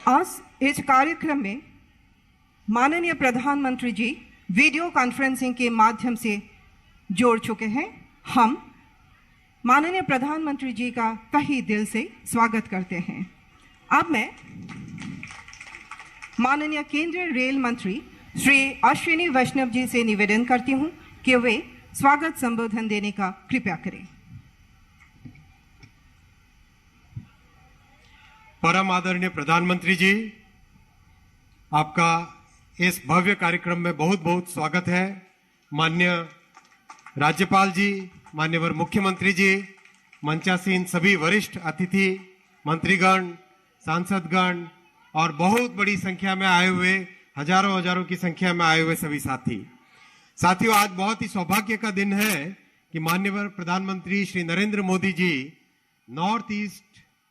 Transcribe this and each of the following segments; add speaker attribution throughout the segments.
Speaker 1: आज इस कार्यक्रम में माननीय प्रधानमंत्री जी वीडियो कॉन्फ्रेंसिंग के माध्यम से जोड़ चुके हैं। हम माननीय प्रधानमंत्री जी का तहे दिल से स्वागत करते हैं। अब मैं माननीय केंद्रीय रेल मंत्री श्री अश्विनी वैष्णव जी से निवेदन करती हूं कि वे स्वागत संबोधन देने का कृपया करें।
Speaker 2: परम आदरणीय प्रधानमंत्री जी, आपका इस भव्य कार्यक्रम में बहुत बहुत स्वागत है। माननीय राज्यपाल जी, माननीय मुख्यमंत्री जी, मंचासीन सभी वरिष्ठ अतिथि, मंत्रीगण, सांसदगण और बहुत बड़ी संख्या में आए हुए, हजारों की संख्या में आए हुए सभी साथियों, आज बहुत ही सौभाग्य का दिन है कि माननीय प्रधानमंत्री श्री नरेंद्र मोदी जी नॉर्थ ईस्ट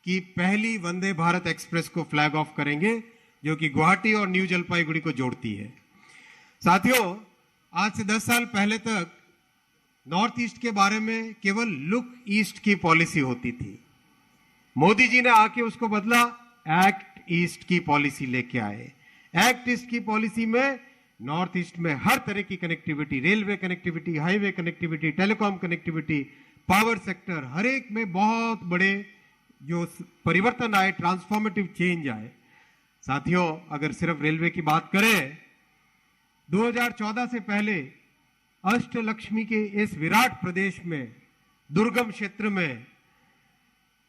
Speaker 2: की पहली वंदे भारत एक्सप्रेस को फ्लैग ऑफ करेंगे, जो कि गुवाहाटी और न्यू जलपाईगुड़ी को जोड़ती है। साथियों, आज से 10 साल पहले तक नॉर्थ ईस्ट के बारे में केवल लुक ईस्ट की पॉलिसी होती थी। मोदी जी ने आके उसको बदला, एक्ट ईस्ट की पॉलिसी लेके आए। एक्ट ईस्ट की पॉलिसी में नॉर्थ ईस्ट में हर तरह की connectivity, railway connectivity, highway connectivity, telecom connectivity, power sector, हर एक में बहुत बड़े जो परिवर्तन आए, ट्रांसफॉर्मेटिव चेंज आए। साथियों, अगर सिर्फ रेलवे की बात करें, 2014 से पहले अष्टलक्ष्मी के इस विराट प्रदेश में, दुर्गम क्षेत्र में,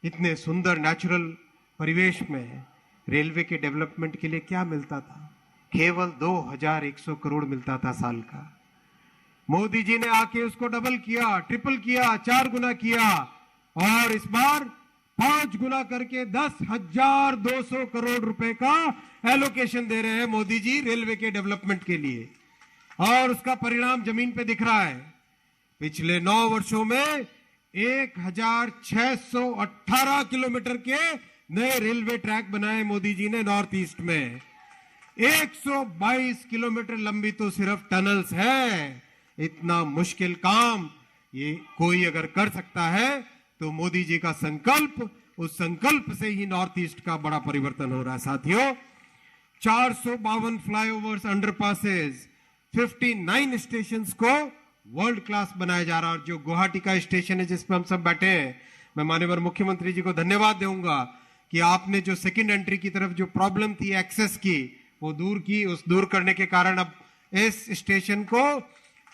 Speaker 2: इतने सुंदर नेचुरल परिवेश में रेलवे के डेवलपमेंट के लिए क्या मिलता था? केवल 2100 करोड़ मिलता था साल का। मोदी जी ने आके उसको डबल किया, ट्रिपल किया, 4 गुना किया और इस बार 5 गुना करके 10,200 करोड़ रुपए का एलोकेशन दे रहे हैं मोदी जी रेलवे के डेवलपमेंट के लिए। और उसका परिणाम जमीन पे दिख रहा है। पिछले 9 वर्षों में 1618 किलोमीटर के नए रेलवे ट्रैक बनाए मोदी जी ने नॉर्थ ईस्ट में। 122 किलोमीटर लंबी तो सिर्फ टनल्स है। इतना मुश्किल काम ये कोई अगर कर सकता है तो मोदी जी का संकल्प, उस संकल्प से ही नॉर्थ ईस्ट का बड़ा परिवर्तन हो रहा है। साथियों, 452 फ्लाईओवर्स, अंडरपासेस, 59 स्टेशंस को वर्ल्ड क्लास बनाया जा रहा है। और जो गुवाहाटी का स्टेशन है जिस पर हम सब बैठे हैं, मैं माननीय मुख्यमंत्री जी को धन्यवाद दूंगा कि आपने जो सेकंड एंट्री की तरफ जो प्रॉब्लम थी एक्सेस की, वो दूर की। उस दूर करने के कारण अब इस स्टेशन को,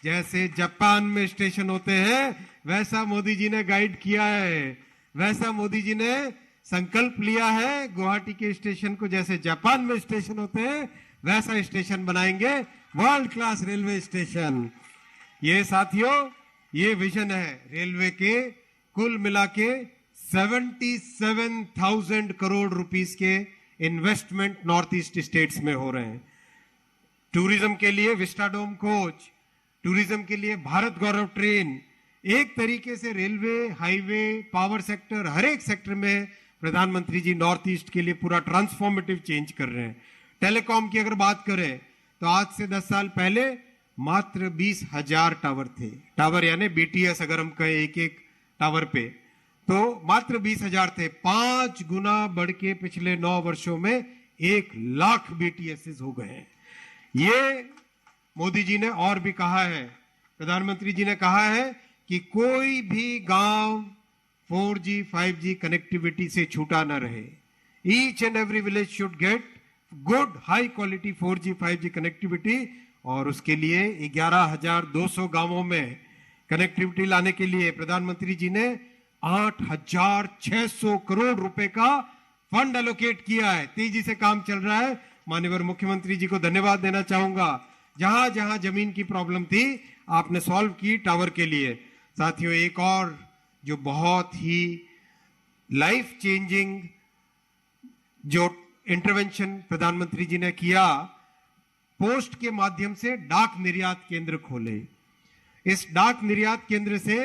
Speaker 2: जैसे जापान में स्टेशन होते हैं, वैसा मोदी जी ने गाइड किया है, वैसा मोदी जी ने संकल्प लिया है। गुवाहाटी के स्टेशन को जैसे जापान में स्टेशन होते हैं वैसा स्टेशन बनाएंगे, वर्ल्ड क्लास रेलवे स्टेशन। ये साथियों, ये विजन है रेलवे के। कुल मिला के 77,000 करोड़ रुपीस के इन्वेस्टमेंट नॉर्थ ईस्ट स्टेट्स में हो रहे हैं। टूरिज्म के लिए विस्टाडोम कोच, टूरिज्म के लिए भारत गौरव ट्रेन, एक तरीके से रेलवे, हाईवे, पावर सेक्टर, हर एक सेक्टर में प्रधानमंत्री जी नॉर्थ ईस्ट के लिए पूरा ट्रांसफॉर्मेटिव चेंज कर रहे हैं। टेलीकॉम की अगर बात करें तो आज से 10 साल पहले मात्र 20,000 टावर थे। टावर यानी बीटीएस अगर हम कहें एक एक टावर पे, तो मात्र 20,000 थे। 5 गुना बढ़ के पिछले 9 वर्षों में 1 लाख बीटीएस हो गए हैं। ये मोदी जी ने और भी कहा है, प्रधानमंत्री जी ने कहा है कि कोई भी गांव 4G 5G कनेक्टिविटी से छूटा ना रहे। Each and every village should get good high quality 4G 5G connectivity. और उसके लिए 11,200 गांवों में कनेक्टिविटी लाने के लिए प्रधानमंत्री जी ने 8,600 करोड़ रुपए का फंड एलोकेट किया है। तेजी से काम चल रहा है। माननीय मुख्यमंत्री जी को धन्यवाद देना चाहूंगा। जहां जहां जमीन की प्रॉब्लम थी आपने सॉल्व की टावर के लिए। साथियों, एक और जो बहुत ही लाइफ चेंजिंग जो इंटरवेंशन प्रधानमंत्री जी ने किया, पोस्ट के माध्यम से डाक निर्यात केंद्र खोले। इस डाक निर्यात केंद्र से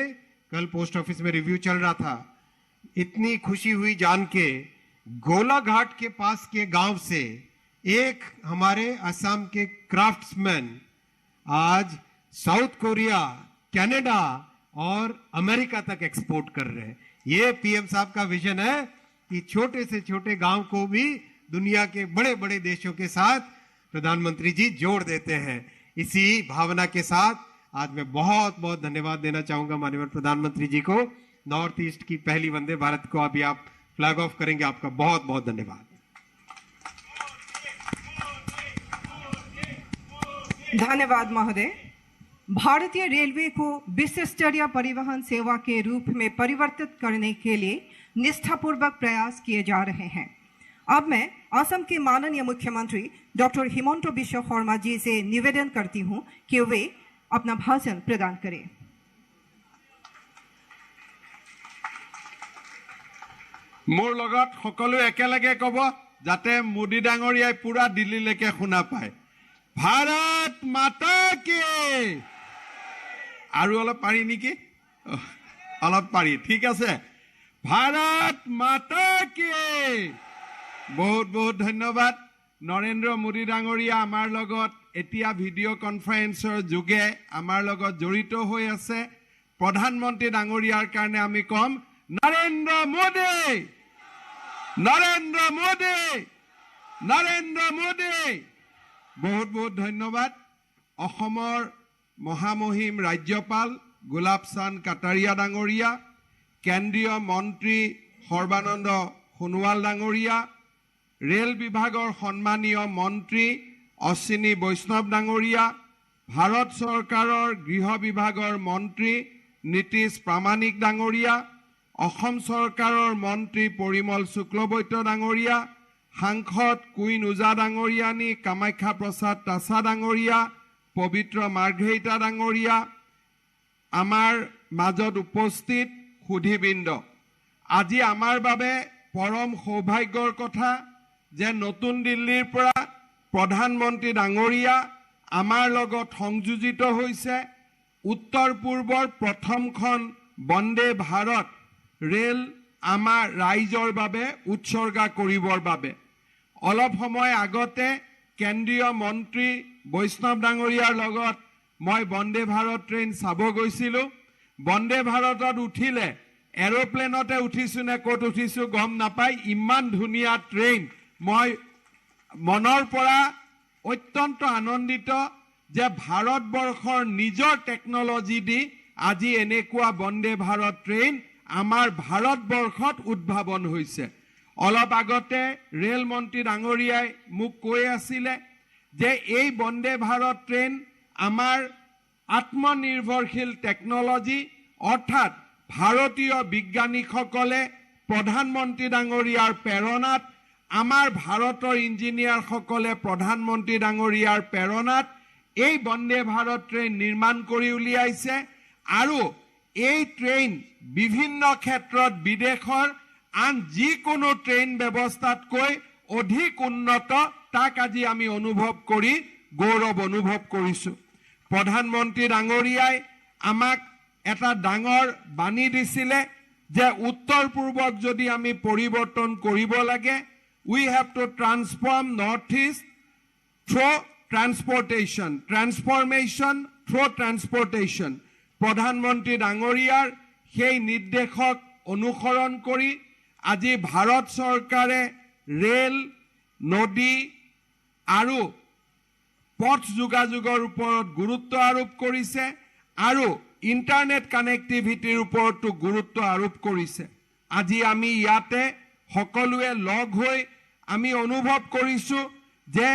Speaker 2: कल पोस्ट ऑफिस में रिव्यू चल रहा था, इतनी खुशी हुई जान के, गोलाघाट के पास के गांव से एक हमारे असम के क्राफ्ट्समैन आज साउथ कोरिया, कनाडा और अमेरिका तक एक्सपोर्ट कर रहे हैं। ये पीएम साहब का विजन है कि छोटे से छोटे गांव को भी दुनिया के बड़े बड़े देशों के साथ प्रधानमंत्री जी जोड़ देते हैं। इसी भावना के साथ आज मैं बहुत बहुत धन्यवाद देना चाहूंगा माननीय प्रधानमंत्री जी को। नॉर्थ ईस्ट की पहली वंदे भारत को अभी आप फ्लैग ऑफ करेंगे, आपका बहुत बहुत धन्यवाद।
Speaker 1: धन्यवाद महोदय। भारतीय रेलवे को विश्व स्तरीय परिवहन सेवा के रूप में परिवर्तित करने के लिए निष्ठापूर्वक प्रयास किए जा रहे हैं। अब मैं असम के माननीय मुख्यमंत्री डॉक्टर हिमंत बिश्व शर्मा जी से निवेदन करती हूं कि वे अपना भाषण प्रदान करें।
Speaker 3: मोर लगत सकलो एकेलगे कब जाते मोदी डांगरियाय पूरा दिल्लीলৈকে শুনা पाए। भारत माता की আৰু অলপ পাৰি নেকি? অলপ পাৰি, ঠিক আছে। भारत माता की बहुत बहुत धन्यवाद। नरेंद्र मोदी डांगरिया आमार लगत एतिया भिडिओ कन्फारेन्सर जोगे आमार लगत जड़ित হৈ আছে। प्रधानमंत्री डांगरियार कारणे आमी कम नरेंद्र मोदी, नरेंद्र मोदी, नरेंद्र मोदी। बहुत बहुत धन्यवाद। অসমৰ মহামহিম राज्यपाल गुलाब चांद काटारिया डांगरिया, केंद्रीय मंत्री सर्बानंद सोनोवाल डांगरिया, रेल विभागर सम्मानीय मंत्री अश्विनी वैष्णव डांगरिया, भारत सरकारों गृह विभागर मंत्री नीतीश प्रामाणिक डांगरिया, असम सरकारों मंत्री परिमल शुक्लबैद्य डांगरिया, सांसद कुइन उजा डांगरियानी, कामाख्या प्रसाद तासा डांगरिया, पवित्र मार्घेरिटा डांगरिया, आमार माजत उपस्थित सुधीबृंद, আজি आमार बाबे परम सौभाग्यर कथा जे नतुन दिल्लीर परा प्रधानमंत्री डांगरिया आमार लगत संयोजित होइसे। उत्तर पूर्वर प्रथमखन वंदे भारत रेल आमार राइजर बाबे उत्सर्गा करिबर बाबे। अलप समय आगते केंद्रीय मंत्री वैष्णव डांगरियार लगत मैं वंदे भारत ट्रेन चाब गईसिलो। वंदे भारतत उठिले एरोप्लेनते उठिसु ने कत उठिसु गम नापाय, इमान धुनिया ट्रेन। मैं मनर परा अत्यंत आनंदित जे भारतवर्षर निजर टेक्नोलॉजी दी আজি এনেকুৱা वंदे भारत ट्रेन आमार भारतवर्षत उद्भावन होइसे। अलप आगते रेल मंत्री डांगरियाय मुक কৈ आছিলে जे এই वंदे भारत ट्रेन आमार आत्मनिर्भरशील टेक्नोलॉजी अर्थात भारतीय विज्ञानिकসকলে प्रधानमंत्री डांगरियार प्रेरणात आमार भारतर इंजिनियर सकले प्रधानमंत्री डांगरियार प्रेरणात এই वंदे भारत ट्रेन निर्माण करि उलियाइছে। आरु এই ट्रेन विभिन्न क्षेत्रत विदेशर आन जिकोनो ट्रेन व्यवस्थातকৈ अधिक उन्नत ताक আজি आमी अनुभव करी गौरव अनुभव करिছো। प्रधानमंत्री डांगरियाय आमाक एटा डांगर बानी दिसिले जे उत्तर पूर्वक जदि आमी परिवर्तन करिब लागे we have to transform northeast through transportation, transformation through transportation। प्रधानमंत्री डांगरियार সেই निर्देशक अनुसरण करी আজি भारत सरकारे रेल नदी आरु पथ जोगाजोगर उपरत गुरुत्व आरोप करिছে आरु इंटरनेट कानेक्टिविटीर उपरतो गुरुत्व आरोप करिছে। আজি आमी याते सकलोए लग होई आमी अनुभव करिছো जे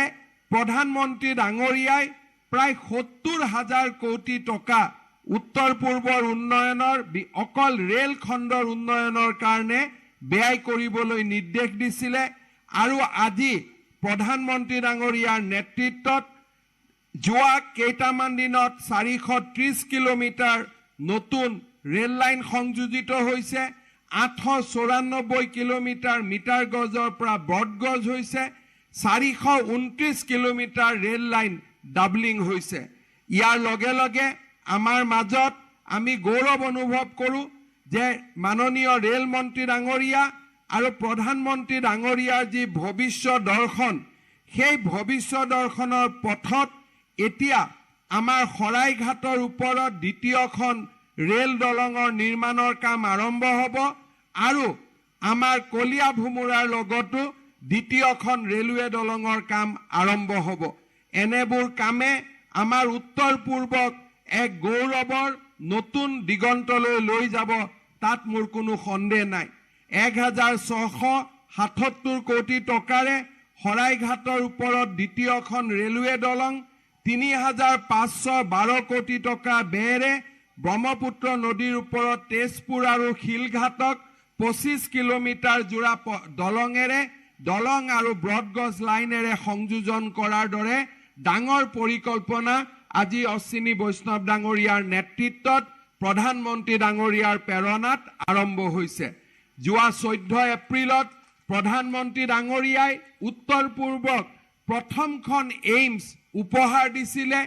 Speaker 3: प्रधानमंत्री डांगरियाय प्राय 70,000 कोटी टका उत्तर पूर्वर उन्नयनर अकल रेल खंडर उन्नयनर कारणे व्यय करिबोलै निर्देश दिसिले। आरु আজি प्रधानमंत्री डांगरियार नेतृत्वत जोआ केइटामान दिनत 430 किलोमीटर नतुन रेल लाइन संयोजित होइसे। 894 किलोमीटर मीटर गजर পৰা ब्रॉडगज होइसे। 429 किलोमीटर रेल लाइन डाबलिंग होइसे। यार लगे लगे आमार माजत आमी गौरव अनुभव करूँ जे माननीय रेल मंत्री डांगरिया और प्रधानमंत्री डांगरियार जी भविष्य दर्शन সেই भविष्य दर्शनर पथत एतिया आमार शराइघाटर ऊपर द्वितीयখন रेल दलंगर निर्माणर काम आरम्भ हब आरु आमार कलिया भुमुरार लगतो দ্বিতীয়খন ৰেলৱে দলঙৰ কাম আৰম্ভ হ'ব। এনেবোৰ কামে আমাৰ উত্তৰ পূৰ্বক এক গৌৰৱৰ নতুন দিগন্তলৈ লৈ যাব, তাত মোৰ কোনো সন্দেহ নাই। 1677 কোটি টকাৰে শৰাইঘাটৰ ওপৰত দ্বিতীয়খন ৰেলৱে দলং, 3512 কোটি টকা ব্যয়েৰে ব্ৰহ্মপুত্ৰ নদীৰ ওপৰত তেজপুৰ আৰু শিলঘাটক 25 কিলোমিটাৰ জোৰা দলঙেৰে দলং আৰু ব্ৰডগজ লাইনেৰে সংযোজন কৰাৰ দৰে ডাঙৰ পৰিকল্পনা আজি অশ্বিনী বৈষ্ণৱ ডাঙৰীয়াৰ নেতৃত্বত প্ৰধানমন্ত্ৰী ডাঙৰীয়াৰ প্ৰেৰণাত আৰম্ভ হৈছে। যোৱা 14 এপ্ৰিলত প্ৰধানমন্ত্ৰী ডাঙৰীয়াই উত্তৰ পূৰ্বক প্ৰথমখন এইমছ উপহাৰ দিছিলে।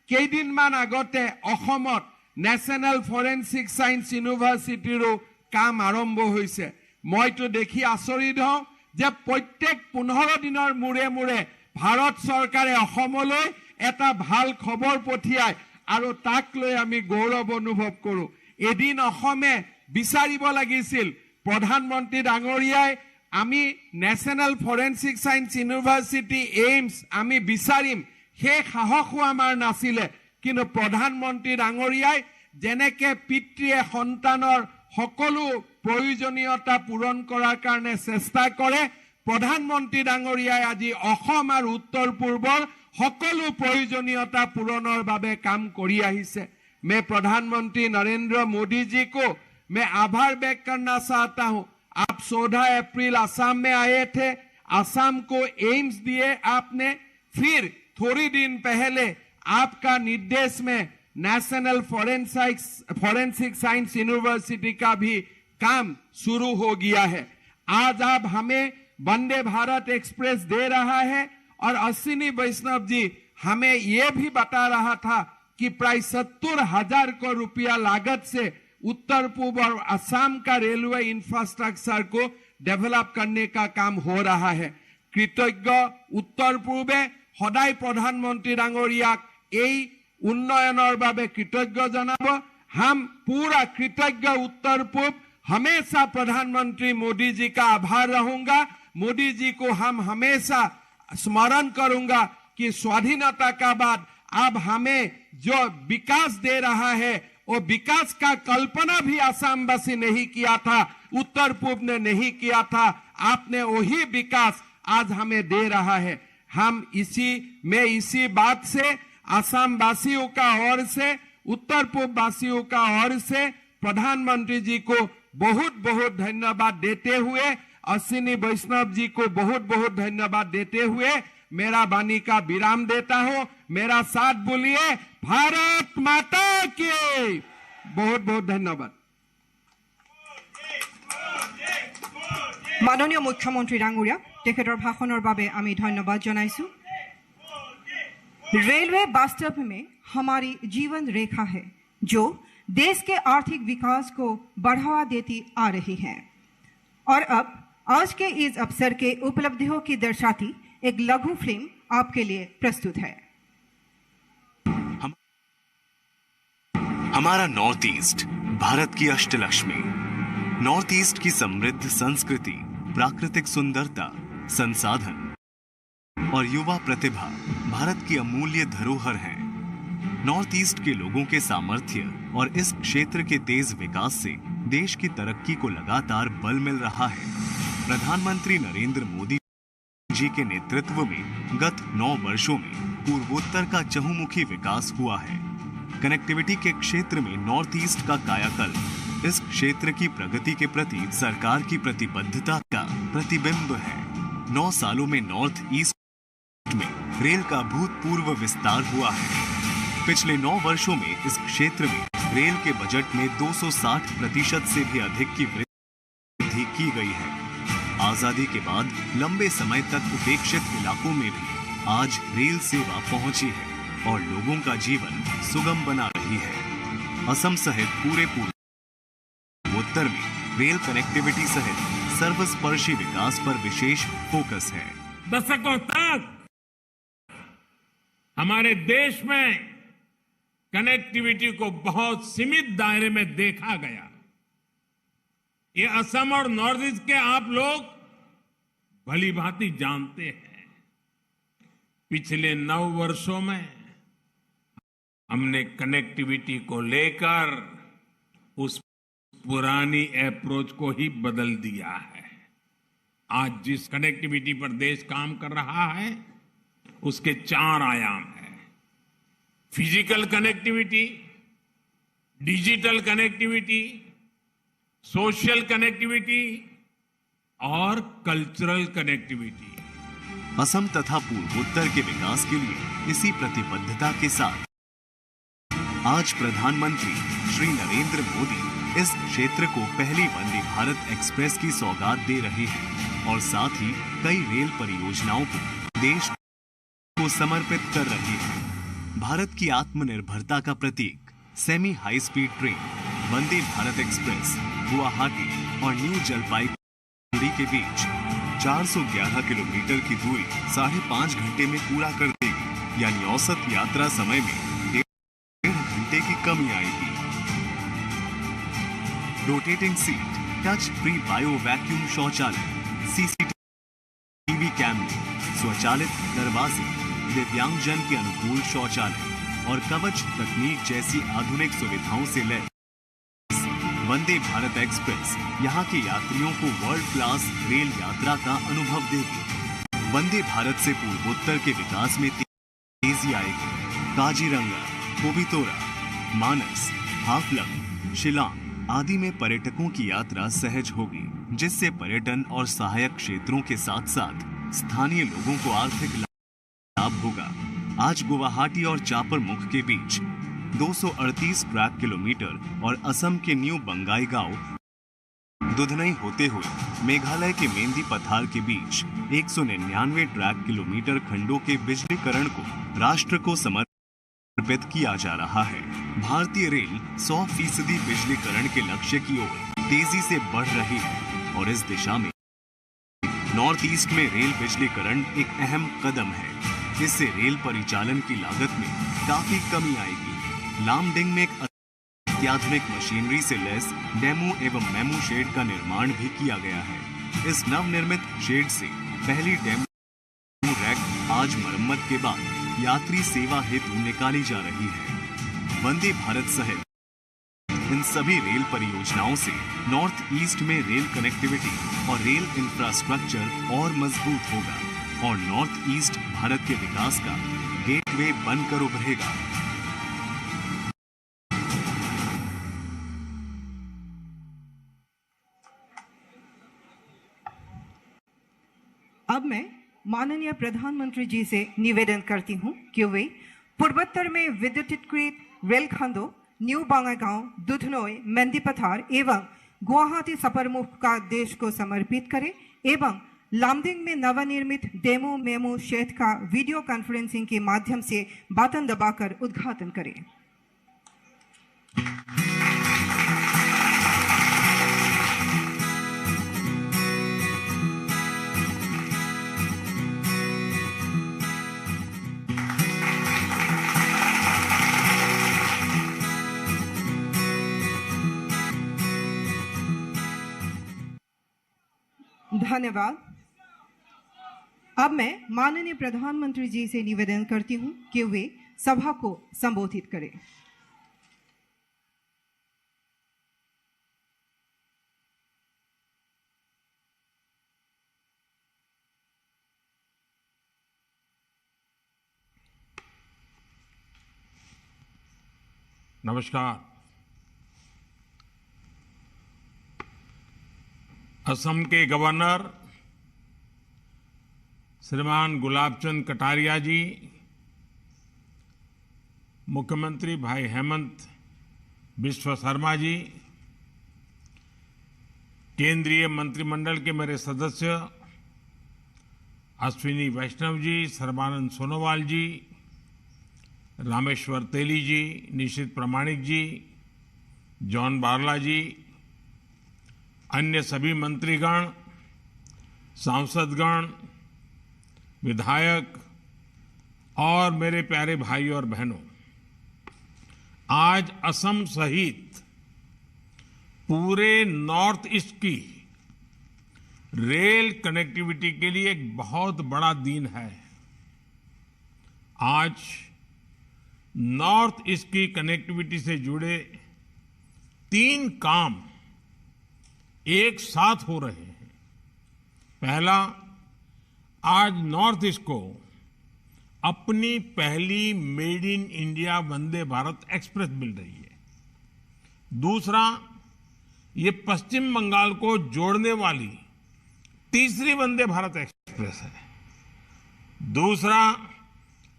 Speaker 3: কেইদিনমান আগতে অসমত নেশ্যনেল ফৰেনচিক সায়েন্স ইউনিভাৰ্চিটিৰো কাম আৰম্ভ হৈছে। মইতো দেখি আচৰিত হওঁ যে প্ৰত্যেক 15 দিনৰ মূৰে মূৰে ভাৰত চৰকাৰে অসমলৈ এটা ভাল খবৰ পঠিয়ায় আৰু তাক লৈ আমি গৌৰৱ অনুভৱ কৰোঁ। এদিন অসমে বিচাৰিব লাগিছিল প্ৰধানমন্ত্ৰী ডাঙৰীয়াই আমি national forensic science university AIIMS আমি বিচাৰিম, সেই সাহসো আমাৰ নাছিলে। কিন্তু প্ৰধানমন্ত্ৰী ডাঙৰীয়াই যেনেকে পিতৃয়ে সন্তানৰ সকলো প্ৰয়োজনীয়তা পূৰণ কৰাৰ কাৰণে চেষ্টা কৰে, প্ৰধানমন্ত্ৰী ডাঙৰীয়াই আজি অসম আৰু উত্তৰ পূৰ্বৰ সকলো প্ৰয়োজনীয়তা পূৰণৰ বাবে কাম কৰি আহিছে। मैं प्रधानमंत्री नरेंद्र मोदी जी को मैं आभार व्यक्त करना चाहता हूं। आप 14 अप्रैल असम में आए थे, असम को एम्स दिए आपने, फिर थोड़ी दिन पहले आपका निर्देश में नेशनल फॉरेंसिक साइंस यूनिवर्सिटी का भी काम शुरू हो गया है। आज आप हमें वंदे भारत एक्सप्रेस दे रहा है और अश्विनी वैष्णव जी हमें यह भी बता रहा था कि प्राय 70,000 करोड़ रुपया लागत से उत्तर पूर्व और असम का रेलवे इंफ्रास्ट्रक्चर को डेवलप करने का काम हो रहा है। कृतज्ञ उत्तर पूर्वे सदाय प्रधानमंत्री डांगरियाक এই উন্নয়নৰ বাবে कृतज्ञ जनाब। हम पूरा कृतज्ञ उत्तर पूर्व हमेशा प्रधानमंत्री मोदी जी का आभार रहूंगा। मोदी जी को हम हमेशा स्मरण करूंगा कि स्वाधीनता का बाद अब हमें जो विकास दे रहा है वो विकास का कल्पना भी आसामवासी नहीं किया था, उत्तर पूर्व ने नहीं किया था। आपने वही विकास आज हमें दे रहा है। हम इसी बात से आसाम वासियों का ओर से, उत्तर पूर्व वासियों का ओर से प्रधानमंत्री जी को बहुत बहुत धन्यवाद देते हुए, अश्विनी वैष्णव जी को बहुत बहुत धन्यवाद देते हुए मेरा वाणी का विराम देता हूं। मेरा साथ बोलिए, भारत माता की। बहुत बहुत धन्यवाद।
Speaker 1: माननीय मुख्यमंत्री डांगरिया तेखेतर भाषणर बारे आमी धन्यवाद जनाइछु। रेलवे वास्तव में हमारी जीवन रेखा है जो देश के आर्थिक विकास को बढ़ावा देती आ रही है। और अब आज के इस अवसर के उपलब्धियों की दर्शाती एक लघु फिल्म आपके लिए प्रस्तुत है।
Speaker 4: हमारा नॉर्थ ईस्ट भारत की अष्टलक्ष्मी, नॉर्थ ईस्ट की समृद्ध संस्कृति, प्राकृतिक सुंदरता, संसाधन और युवा प्रतिभा भारत की अमूल्य धरोहर है। नॉर्थ ईस्ट के लोगों के सामर्थ्य और इस क्षेत्र के तेज विकास से देश की तरक्की को लगातार बल मिल रहा है। प्रधानमंत्री नरेंद्र मोदी जी के नेतृत्व में गत 9 वर्षों में पूर्वोत्तर का चहुमुखी विकास हुआ है। कनेक्टिविटी के क्षेत्र में नॉर्थ ईस्ट का कायाकल्प इस क्षेत्र की प्रगति के प्रति सरकार की प्रतिबद्धता का प्रतिबिंब है। 9 सालों में नॉर्थ ईस्ट में रेल का भूतपूर्व विस्तार हुआ है। पिछले 9 वर्षों में इस क्षेत्र में रेल के बजट में 260% से भी अधिक की वृद्धि की गई है। आजादी के बाद लंबे समय तक उपेक्षित इलाकों में भी आज रेल सेवा पहुंची है और लोगों का जीवन सुगम बना रही है। असम सहित पूरे पूर्वोत्तर में रेल कनेक्टिविटी सहित सर्वस्पर्शी विकास पर विशेष फोकस है।
Speaker 5: दशकों तक हमारे देश में कनेक्टिविटी को बहुत सीमित दायरे में देखा गया। ये असम और नॉर्थ ईस्ट के आप लोग भली भांति जानते हैं, पिछले 9 वर्षों में हमने कनेक्टिविटी को लेकर उस पुरानी अप्रोच को ही बदल दिया है। आज जिस कनेक्टिविटी पर देश काम कर रहा है, उसके 4 आयाम हैं। Physical connectivity, digital connectivity, social connectivity और कल्चरल कनेक्टिविटी।
Speaker 4: असम तथा पूर्वोत्तर के विकास के लिए इसी प्रतिबद्धता के साथ आज प्रधानमंत्री श्री नरेंद्र मोदी इस क्षेत्र को पहली वंदे भारत एक्सप्रेस की सौगात दे रहे हैं और साथ ही कई रेल परियोजनाओं को देश को समर्पित कर रहे हैं। भारत की आत्मनिर्भरता का प्रतीक सेमी हाई स्पीड ट्रेन वंदे भारत एक्सप्रेस गुवाहाटी और न्यू जलपाईगुड़ी के बीच 411 किलोमीटर की दूरी 5.5 घंटे में पूरा कर देगी, यानी औसत यात्रा समय में 1.5 घंटे की कमी आएगी। Rotating seat, touch free bio vacuum शौचालय, सीसीटीवी कैमरे, स्वचालित दरवाजे, दिव्यांगजन के अनुकूल शौचालय और कवच तकनीक जैसी आधुनिक सुविधाओं से लैस वंदे भारत एक्सप्रेस यहां के यात्रियों को वर्ल्ड क्लास रेल यात्रा का अनुभव देगी। वंदे भारत से पूर्वोत्तर के विकास में तेजी आएगी। काजीरंगा, कोबितोरा, मानस, हाफलंग, शिलांग आदि में पर्यटकों की यात्रा सहज होगी, जिससे पर्यटन और सहायक क्षेत्रों के साथ साथ स्थानीय लोगों को आर्थिक लाभ होगा। आज गुवाहाटी और चापरमुख के बीच 238 ट्रैक किलोमीटर और असम के न्यू बंगाई गांव दुधनई होते हुए मेघालय के मेंदी पथार के बीच 199 ट्रैक किलोमीटर खंडों के बिजलीकरण को राष्ट्र को समर्पित किया जा रहा है। भारतीय रेल 100% बिजलीकरण के लक्ष्य की ओर तेजी से बढ़ रही है और इस दिशा में नॉर्थ ईस्ट में रेल बिजलीकरण एक अहम कदम है। इससे रेल परिचालन की लागत में काफी कमी आएगी। लामडिंग में एक अत्याधुनिक मशीनरी से लैस डेमो एवं मेमो शेड का निर्माण भी किया गया है। इस नवनिर्मित शेड से पहली डेमो रैक आज मरम्मत के बाद यात्री सेवा हेतु निकाली जा रही है। वंदे भारत सहित इन सभी रेल परियोजनाओं से नॉर्थ ईस्ट में रेल कनेक्टिविटी और रेल इंफ्रास्ट्रक्चर और मजबूत होगा और नॉर्थ ईस्ट भारत के विकास का गेटवे बनकर उभरेगा।
Speaker 1: अब मैं माननीय प्रधानमंत्री जी से निवेदन करती हूं कि वे पूर्वोत्तर में विद्युतीकृत रेलखंडों न्यू बंगाईगांव, दुधनई, मेंदी पथार एवं गुवाहाटी सपरमुख का देश को समर्पित करें एवं लामडिंग में नवनिर्मित डेमो मेमो शेड का वीडियो कॉन्फ्रेंसिंग के माध्यम से बटन दबाकर उद्घाटन करें। धन्यवाद। अब मैं माननीय प्रधानमंत्री जी से निवेदन करती हूं कि वे सभा को संबोधित करें।
Speaker 5: नमस्कार। असम के गवर्नर श्रीमान गुलाबचंद कटारिया जी, मुख्यमंत्री भाई हेमंत बिश्व शर्मा जी, केंद्रीय मंत्रिमंडल के मेरे सदस्य अश्विनी वैष्णव जी, सर्बानंद सोनोवाल जी, रामेश्वर तेली जी, निशित प्रामाणिक जी, जॉन बारला जी, अन्य सभी मंत्रीगण, सांसदगण, विधायक और मेरे प्यारे भाई और बहनों, आज असम सहित पूरे नॉर्थ ईस्ट की रेल कनेक्टिविटी के लिए एक बहुत बड़ा दिन है। आज नॉर्थ ईस्ट की कनेक्टिविटी से जुड़े 3 काम एक साथ हो रहे हैं। पहला, आज नॉर्थ ईस्ट को अपनी पहली made in India Vande Bharat express मिल रही है। दूसरा, ये पश्चिम बंगाल को जोड़ने वाली तीसरी वंदे भारत एक्सप्रेस है। दूसरा,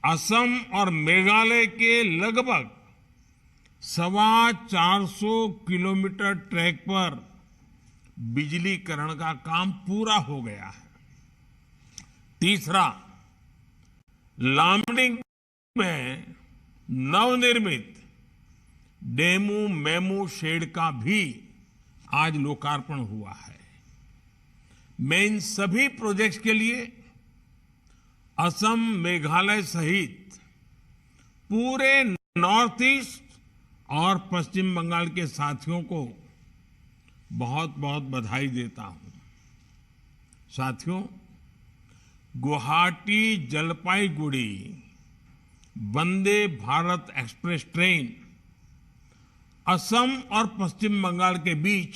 Speaker 5: असम और मेघालय के लगभग 450 किलोमीटर ट्रैक पर बिजलीकरण का काम पूरा हो गया है। तीसरा, लामडिंग में नवनिर्मित डेमू मेमू शेड का भी आज लोकार्पण हुआ है। मैं इन सभी प्रोजेक्ट्स के लिए असम, मेघालय सहित पूरे नॉर्थ ईस्ट और पश्चिम बंगाल के साथियों को बहुत बहुत बधाई देता हूं। साथियों, गुवाहाटी जलपाईगुड़ी वंदे भारत एक्सप्रेस ट्रेन असम और पश्चिम बंगाल के बीच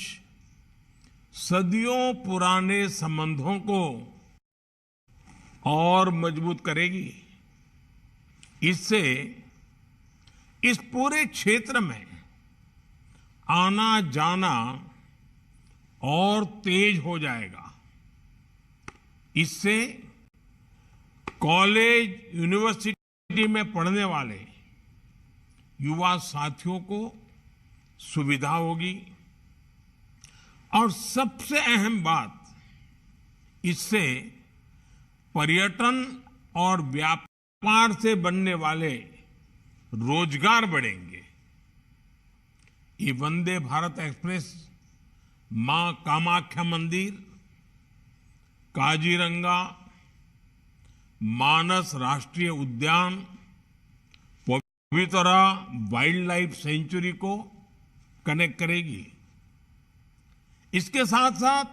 Speaker 5: सदियों पुराने संबंधों को और मजबूत करेगी। इससे इस पूरे क्षेत्र में आना जाना और तेज हो जाएगा। इससे कॉलेज, यूनिवर्सिटी में पढ़ने वाले युवा साथियों को सुविधा होगी और सबसे अहम बात, इससे पर्यटन और व्यापार से बनने वाले रोजगार बढ़ेंगे। ये वंदे भारत एक्सप्रेस मां कामाख्या मंदिर, काजीरंगा, मानस राष्ट्रीय उद्यान, पवितरा वाइल्ड लाइफ सेंचुरी को कनेक्ट करेगी। इसके साथ साथ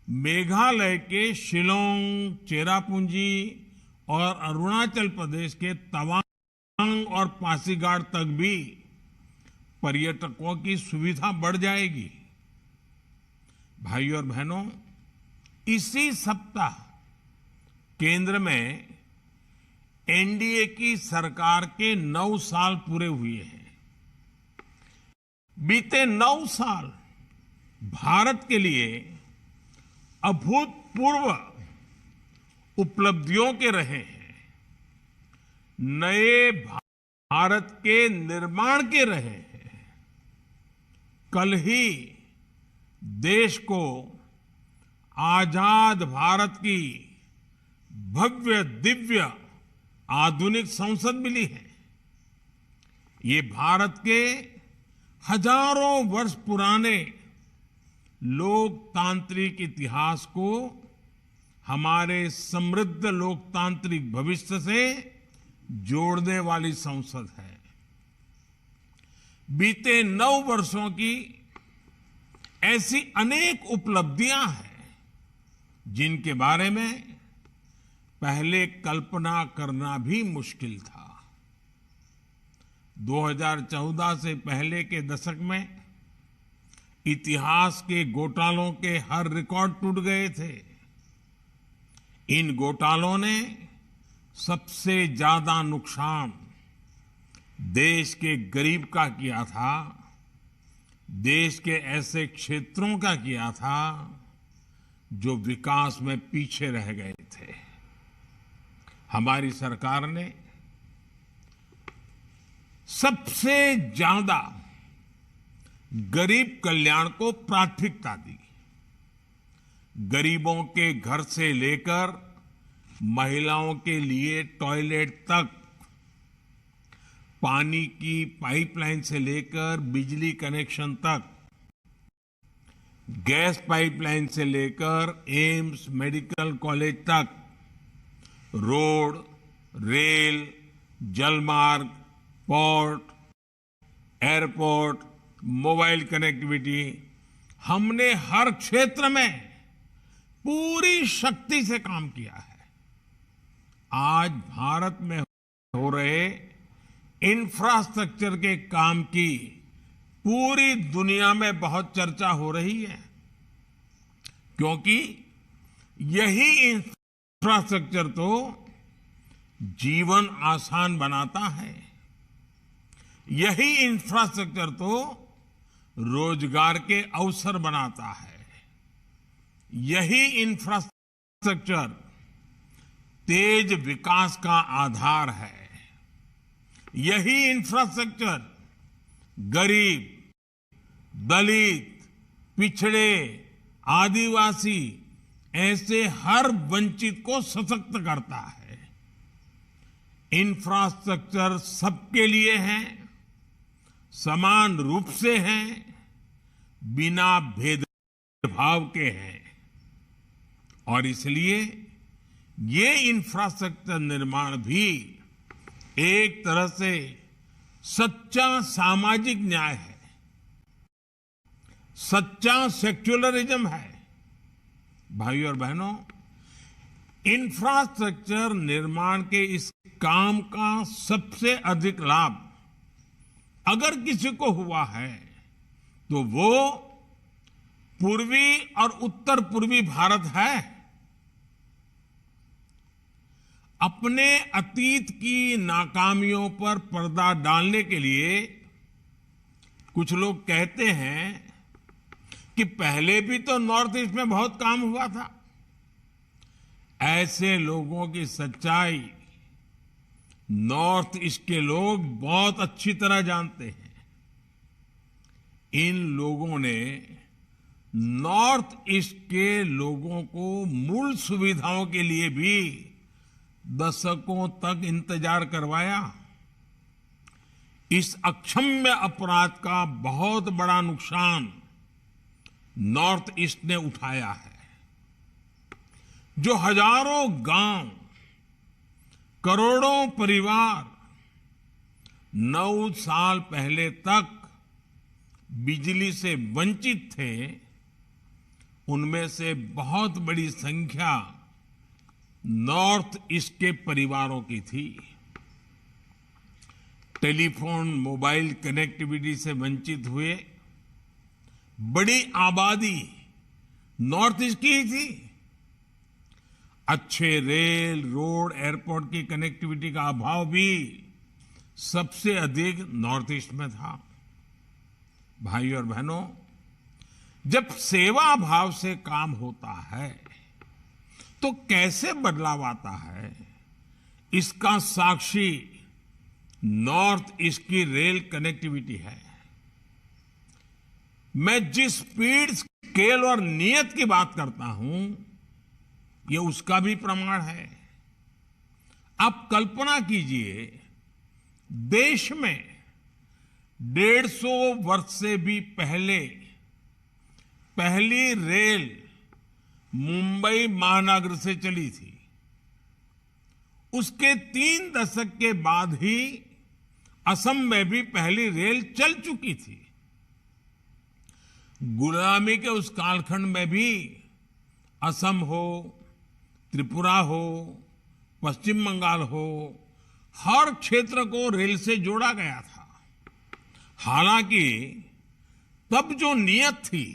Speaker 5: मेघालय के शिलोंग, चेरापूंजी और अरुणाचल प्रदेश के तवांग और पासीघाट तक भी पर्यटकों की सुविधा बढ़ जाएगी। भाइयों और बहनों, इसी सप्ताह केंद्र में एनडीए की सरकार के 9 साल पूरे हुए हैं। बीते 9 साल भारत के लिए अभूतपूर्व उपलब्धियों के रहे हैं। नए भारत के निर्माण के रहे हैं। कल ही देश को आजाद भारत की भव्य दिव्य आधुनिक संसद मिली है। ये भारत के हजारों वर्ष पुराने लोकतांत्रिक इतिहास को हमारे समृद्ध लोकतांत्रिक भविष्य से जोड़ने वाली संसद है। बीते 9 वर्षों की ऐसी अनेक उपलब्धियां हैं जिनके बारे में पहले कल्पना करना भी मुश्किल था। 2014 से पहले के दशक में इतिहास के घोटालों के हर रिकॉर्ड टूट गए थे। इन घोटालों ने सबसे ज्यादा नुकसान देश के गरीब का किया था, देश के ऐसे क्षेत्रों का किया था जो विकास में पीछे रह गए थे। हमारी सरकार ने सबसे ज्यादा गरीब कल्याण को प्राथमिकता दी। गरीबों के घर से लेकर महिलाओं के लिए टॉयलेट तक, पानी की पाइपलाइन से लेकर बिजली कनेक्शन तक, गैस पाइपलाइन से लेकर एम्स मेडिकल कॉलेज तक, रोड, रेल, जलमार्ग, पोर्ट, एयरपोर्ट, मोबाइल कनेक्टिविटी, हमने हर क्षेत्र में पूरी शक्ति से काम किया है। आज भारत में हो रहे इंफ्रास्ट्रक्चर के काम की पूरी दुनिया में बहुत चर्चा हो रही है, क्योंकि यही इंफ्रास्ट्रक्चर तो जीवन आसान बनाता है। यही इंफ्रास्ट्रक्चर तो रोजगार के अवसर बनाता है। यही इंफ्रास्ट्रक्चर तेज विकास का आधार है। यही इंफ्रास्ट्रक्चर गरीब, दलित, पिछड़े, आदिवासी ऐसे हर वंचित को सशक्त करता है। इंफ्रास्ट्रक्चर सबके लिए है, समान रूप से है, बिना भेदभाव के हैं। और इसलिए ये इंफ्रास्ट्रक्चर निर्माण भी एक तरह से सच्चा सामाजिक न्याय है, सच्चा सेक्युलरिज्म है। भाइयों और बहनों, इंफ्रास्ट्रक्चर निर्माण के इस काम का सबसे अधिक लाभ अगर किसी को हुआ है तो वो पूर्वी और उत्तर पूर्वी भारत है। अपने अतीत की नाकामियों पर पर्दा डालने के लिए कुछ लोग कहते हैं कि पहले भी तो नॉर्थ ईस्ट में बहुत काम हुआ था। ऐसे लोगों की सच्चाई नॉर्थ ईस्ट के लोग बहुत अच्छी तरह जानते हैं। इन लोगों ने नॉर्थ ईस्ट के लोगों को मूल सुविधाओं के लिए भी दशकों तक इंतजार करवाया। इस अक्षम्य अपराध का बहुत बड़ा नुकसान नॉर्थ ईस्ट ने उठाया है। जो हजारों गांव, करोड़ों परिवार 9 साल पहले तक बिजली से वंचित थे, उनमें से बहुत बड़ी संख्या नॉर्थ ईस्ट के परिवारों की थी। टेलीफोन, मोबाइल कनेक्टिविटी से वंचित हुए बड़ी आबादी नॉर्थ ईस्ट की ही थी। अच्छे रेल, रोड, एयरपोर्ट की कनेक्टिविटी का अभाव भी सबसे अधिक नॉर्थ ईस्ट में था। भाइयों और बहनों, जब सेवा भाव से काम होता है तो कैसे बदलाव आता है, इसका साक्षी नॉर्थ ईस्ट की रेल कनेक्टिविटी है। मैं जिस स्पीड, स्केल और नियत की बात करता हूं, ये उसका भी प्रमाण है। आप कल्पना कीजिए, देश में 150 वर्ष से भी पहले पहली रेल मुंबई महानगर से चली थी। उसके 3 दशक के बाद ही असम में भी पहली रेल चल चुकी थी। गुलामी के उस कालखंड में भी असम हो, त्रिपुरा हो, पश्चिम बंगाल हो, हर क्षेत्र को रेल से जोड़ा गया था। हालांकि तब जो नियत थी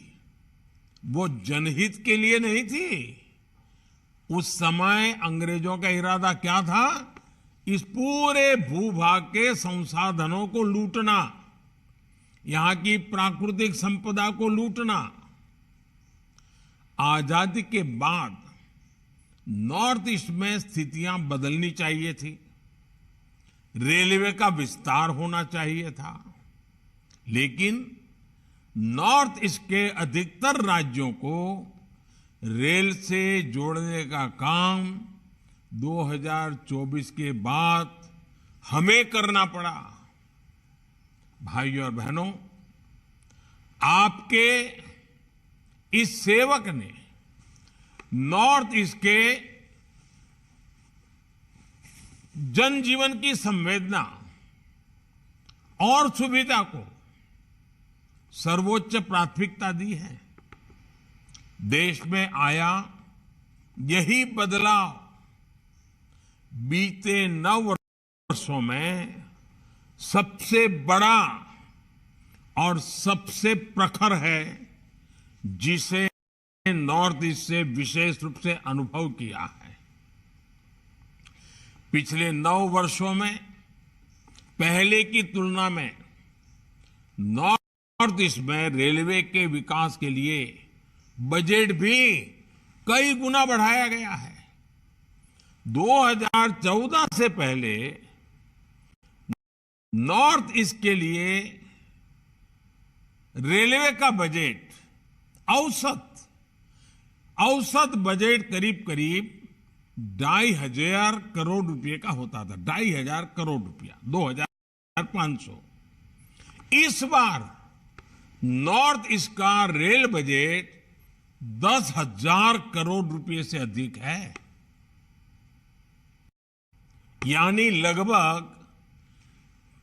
Speaker 5: वो जनहित के लिए नहीं थी। उस समय अंग्रेजों का इरादा क्या था? इस पूरे भूभाग के संसाधनों को लूटना, यहां की प्राकृतिक संपदा को लूटना। आजादी के बाद नॉर्थ ईस्ट में स्थितियां बदलनी चाहिए थी। रेलवे का विस्तार होना चाहिए था, लेकिन नॉर्थ ईस्ट के अधिकतर राज्यों को रेल से जोड़ने का काम 2024 के बाद हमें करना पड़ा। भाइयों और बहनों, आपके इस सेवक ने नॉर्थ ईस्ट के जनजीवन की संवेदना और सुविधा को सर्वोच्च प्राथमिकता दी है। देश में आया यही बदलाव बीते 9 वर्षों में सबसे बड़ा और सबसे प्रखर है, जिसे नॉर्थ ईस्ट से विशेष रूप से अनुभव किया है। पिछले 9 वर्षों में पहले की तुलना में नॉर्थ ईस्ट में रेलवे के विकास के लिए बजट भी कई गुना बढ़ाया गया है। 2014 से पहले नॉर्थ ईस्ट के लिए रेलवे का बजट औसत बजट करीब 2,500 करोड़ रुपए का होता था। 2,500 करोड़ रुपया 2,500। इस बार नॉर्थ ईस्ट का रेल बजट 10,000 करोड़ रुपए से अधिक है, यानी लगभग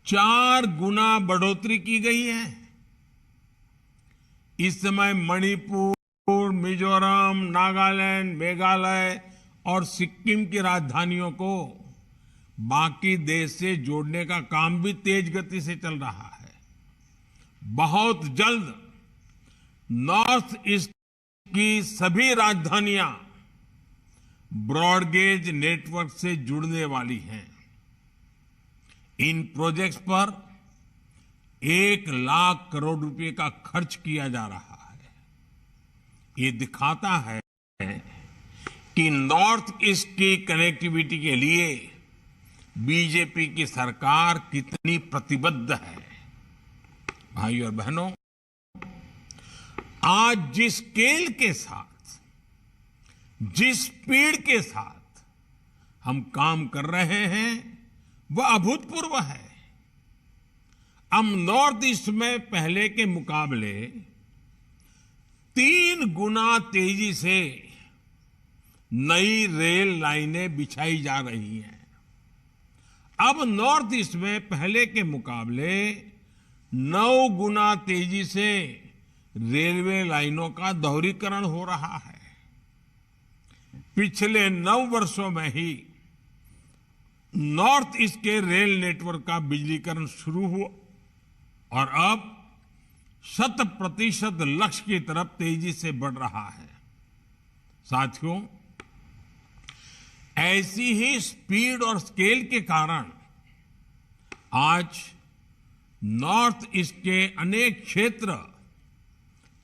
Speaker 5: 4 गुना बढ़ोतरी की गई है। इस समय मणिपुर, मिजोरम, नागालैंड, मेघालय और सिक्किम की राजधानियों को बाकी देश से जोड़ने का काम भी तेज गति से चल रहा है। बहुत जल्द नॉर्थ ईस्ट की सभी राजधानियां ब्रॉडगेज नेटवर्क से जुड़ने वाली हैं। इन प्रोजेक्ट्स पर 1 लाख करोड़ रुपए का खर्च किया जा रहा है। ये दिखाता है कि नॉर्थ ईस्ट की कनेक्टिविटी के लिए बीजेपी की सरकार कितनी प्रतिबद्ध है। भाइयों और बहनों, आज जिस स्केल के साथ, जिस स्पीड के साथ हम काम कर रहे हैं, वह अभूतपूर्व है। हम नॉर्थ ईस्ट में पहले के मुकाबले 3 गुना तेजी से नई रेल लाइनें बिछाई जा रही हैं। अब नॉर्थ ईस्ट में पहले के मुकाबले 9 गुना तेजी से रेलवे लाइनों का दोहरीकरण हो रहा है। पिछले 9 वर्षों में ही नॉर्थ ईस्ट के रेल नेटवर्क का बिजलीकरण शुरू हुआ और अब 100% लक्ष्य की तरफ तेजी से बढ़ रहा है। साथियों, ऐसी ही स्पीड और स्केल के कारण आज नॉर्थ ईस्ट के अनेक क्षेत्र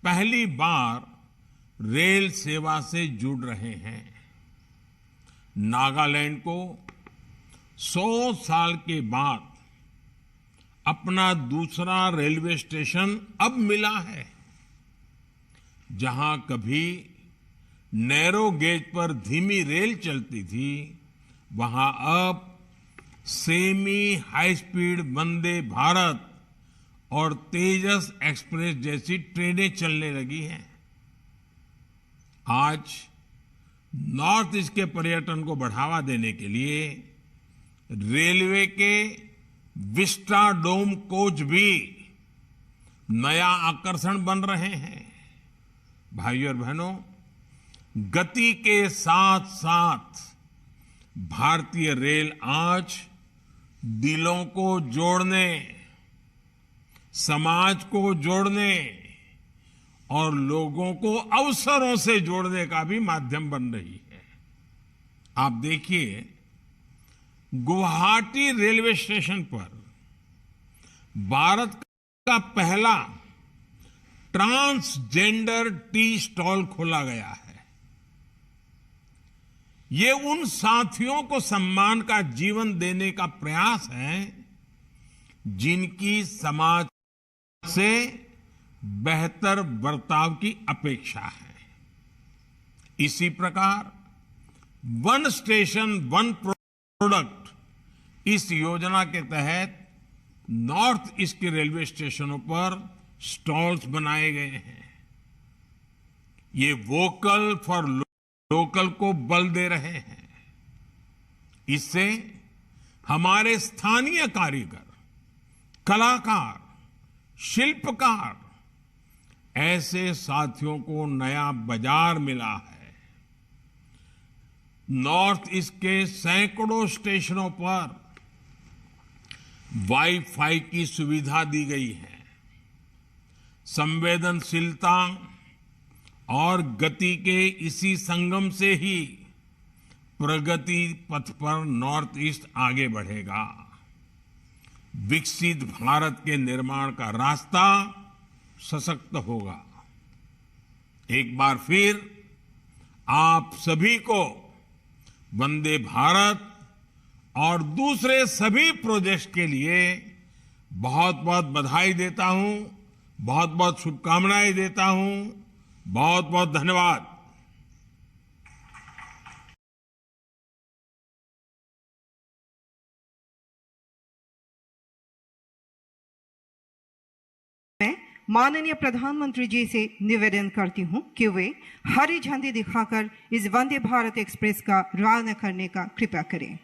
Speaker 5: पहली बार रेल सेवा से जुड़ रहे हैं। नागालैंड को 100 साल के बाद अपना दूसरा रेलवे स्टेशन अब मिला है। जहां कभी नैरो गेज पर धीमी रेल चलती थी, वहां अब semi high speed Vande Bharat और तेजस एक्सप्रेस जैसी ट्रेनें चलने लगी हैं। आज नॉर्थ ईस्ट के पर्यटन को बढ़ावा देने के लिए रेलवे के विस्टाडोम कोच भी नया आकर्षण बन रहे हैं। भाइयों और बहनों, गति के साथ साथ भारतीय रेल आज दिलों को जोड़ने, समाज को जोड़ने और लोगों को अवसरों से जोड़ने का भी माध्यम बन रही है। आप देखिए, गुवाहाटी रेलवे स्टेशन पर भारत का पहला ट्रांसजेंडर टी स्टॉल खोला गया है। ये उन साथियों को सम्मान का जीवन देने का प्रयास है जिनकी समाज से बेहतर बर्ताव की अपेक्षा है। इसी प्रकार वन स्टेशन वन प्रोडक्ट, इस योजना के तहत नॉर्थ ईस्ट के रेलवे स्टेशनों पर स्टॉल्स बनाए गए हैं। ये वोकल फॉर लोकल को बल दे रहे हैं। इससे हमारे स्थानीय कारीगर, कलाकार, शिल्पकार, ऐसे साथियों को नया बाजार मिला है। नॉर्थ ईस्ट के सैकड़ों स्टेशनों पर वाईफाई की सुविधा दी गई है। संवेदनशीलता और गति के इसी संगम से ही प्रगति पथ पर नॉर्थ ईस्ट आगे बढ़ेगा। विकसित भारत के निर्माण का रास्ता सशक्त होगा। एक बार फिर आप सभी को वंदे भारत और दूसरे सभी प्रोजेक्ट्स के लिए बहुत बहुत बधाई देता हूं, बहुत बहुत शुभकामनाएं देता हूं। बहुत बहुत धन्यवाद।
Speaker 1: मैं माननीय प्रधानमंत्री जी से निवेदन करती हूं कि वे हरी झंडी दिखाकर इस वंदे भारत एक्सप्रेस का रवाना करने का कृपा करें।